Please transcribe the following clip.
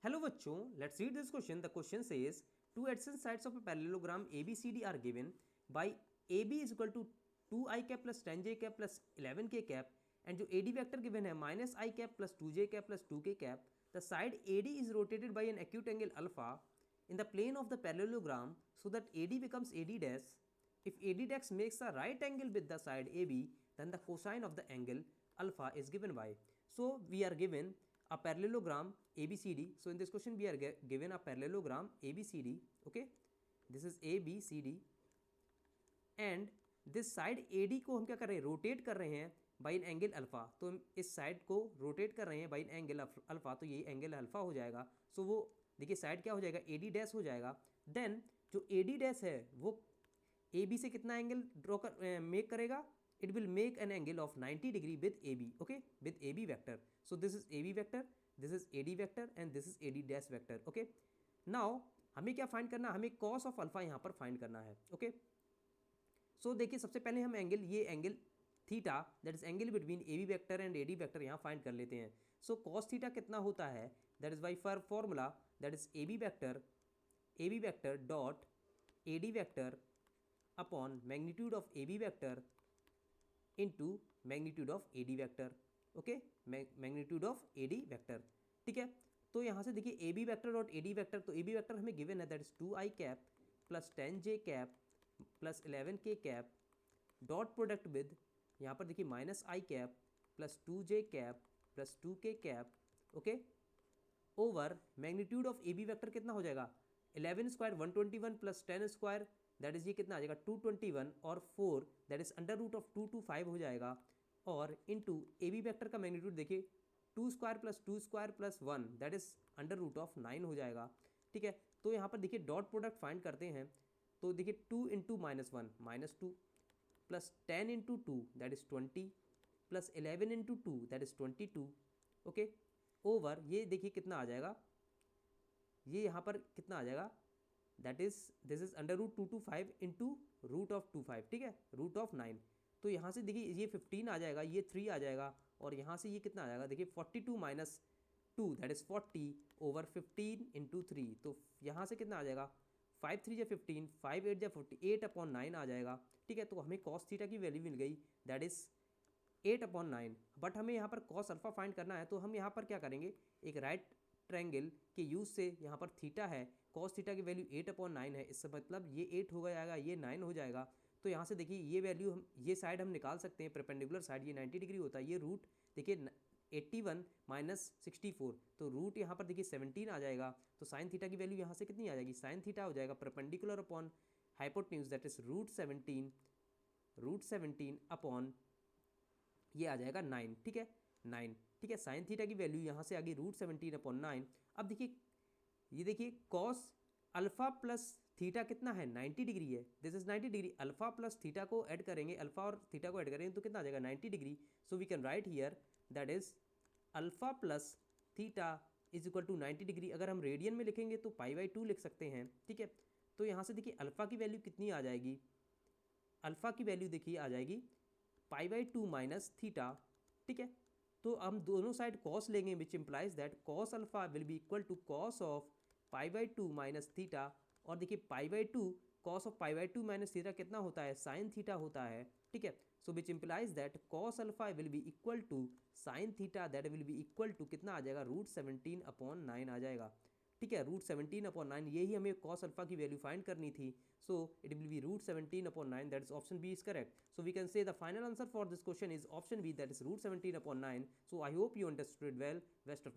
Hello बच्चों, let's read this question. The question says two adjacent sides of a parallelogram ABCD are given by AB is equal to 2i cap plus 10j cap plus 11k cap and जो AD vector given है minus i cap plus 2j cap plus 2k cap. The side AD is rotated by an acute angle alpha in the plane of the parallelogram so that AD becomes AD dash. If AD dash makes a right angle with the side AB, then the cosine of the angle alpha is given by. So we are given a parallelogram ABCD. So in this question we are given a parallelogram ABCD. Okay, this is ABCD and this side AD को हम क्या कर रहे हैं, rotate कर रहे हैं by an angle alpha. तो हम इस साइड को रोटेट कर रहे हैं बाई एन एंगल अल्फा, तो ये एंगल अल्फा हो जाएगा. सो वो देखिए साइड क्या हो जाएगा, AD डैश हो जाएगा. देन जो AD डैश है वो AB से कितना एंगल ड्रॉ कर मेक करेगा, it will make an angle of 90 degree with AB. Okay, with AB vector. So this is AB vector, this is AD vector and this is AD dash vector. Okay, now हमें क्या find करना है, हमें cos of alpha यहाँ पर find करना है. Okay, so देखिए सबसे पहले हम एंगल, ये angle theta that is angle between AB vector and AD vector यहाँ फाइंड कर लेते हैं. सो cos थीटा कितना होता है, that is by formula that is AB vector dot AD vector upon magnitude of AB vector into magnitude of AD vector. Okay, magnitude of AD vector. ठीक है, तो यहाँ से देखिए AB vector dot AD vector, तो AB vector हमें given है that is 2i cap plus 10j cap plus 11k cap dot product with यहाँ पर देखिए minus i cap plus 2j cap plus 2k cap. Okay, over magnitude of AB vector कितना हो जाएगा, 11 square 121 plus 10 square that is ये कितना आ जाएगा 221 और 4 that is under root of 225 हो जाएगा. और इनटू AB वेक्टर का मैग्नीट्यूड देखिए 2 square plus 1 that is under root of 9 हो जाएगा. ठीक है, तो यहाँ पर देखिए डॉट प्रोडक्ट फाइंड करते हैं. तो देखिए 2 into -1 -2 plus 10 into 2 that is 20 plus 11 into 2 that is 22. Okay, over ये देखिए कितना आ जाएगा, ये यहाँ पर कितना आ जाएगा, that is this is under root 225 into root of 25. ठीक है, रूट ऑफ 9. तो यहाँ से देखिए ये 15 आ जाएगा, ये 3 आ जाएगा और यहाँ से ये कितना आ जाएगा, देखिए 42 minus 2 that is 40 over 15 into 3. तो यहाँ से कितना आ जाएगा, 5 3 या 15, 5 8 या 48 अपॉन 9 आ जाएगा. ठीक है, तो हमें कॉस थीटा की वैल्यू मिल गई दैट इज 8 अपॉन 9. बट हमें यहाँ पर कॉस अल्फा फाइंड करना है, तो हम यहाँ पर क्या करेंगे, एक राइट ट्रायंगल के यूज से यहाँ पर थीटा है, कॉस थीटा की वैल्यू 8 अपॉन 9 है, इससे मतलब ये 8 हो जाएगा, ये 9 हो जाएगा. तो यहाँ से देखिए ये वैल्यू हम, ये साइड हम निकाल सकते हैं, परपेंडिकुलर साइड ये 90 डिग्री होता है. ये रूट देखिए 81 माइनस 64, तो रूट यहाँ पर देखिए 17 आ जाएगा. तो साइन थीटा की वैल्यू यहाँ से कितनी आ जाएगी, साइन थीटा हो जाएगा perpendicular upon hypotenuse that is root 17 upon ये आ जाएगा 9. ठीक है, 9. ठीक है, साइन थीटा की वैल्यू यहाँ से आ गई रूट 17 अपॉन 9. अब देखिए ये देखिए कॉस अल्फा प्लस थीटा कितना है, 90 डिग्री है, this is 90 degree. Alpha plus theta को ऐड करेंगे, अल्फा और थीटा को ऐड करेंगे तो कितना आ जाएगा 90 degree. So we can write here that is alpha plus theta is equal to 90 degree. अगर हम रेडियन में लिखेंगे तो π/2 लिख सकते हैं. ठीक है, तो यहाँ से देखिए अल्फा की वैल्यू कितनी आ जाएगी, अल्फा की वैल्यू देखिए आ जाएगी π/2 माइनस थीटा. ठीक है, तो हम दोनों साइड कॉस लेंगे which implies that cos alpha will be equal to cos of π/2 minus theta. और देखिए π/2 कॉस ऑफ π/2 माइनस थीटा कितना होता है, साइन थीटा होता है. ठीक है, so which implies that cos alpha will be equal to sine theta that will be equal to कितना आ जाएगा, रूट 17 अपॉन 9 आ जाएगा. ठीक है, रूट 17 अपॉन 9, यही हमें कॉस अल्फा की वैल्यू फाइंड करनी थी. So it will be root 17 upon 9, that is option B is correct. So we can say the final answer for this question is option B that is root 17 upon 9. So I hope you understood well. Best of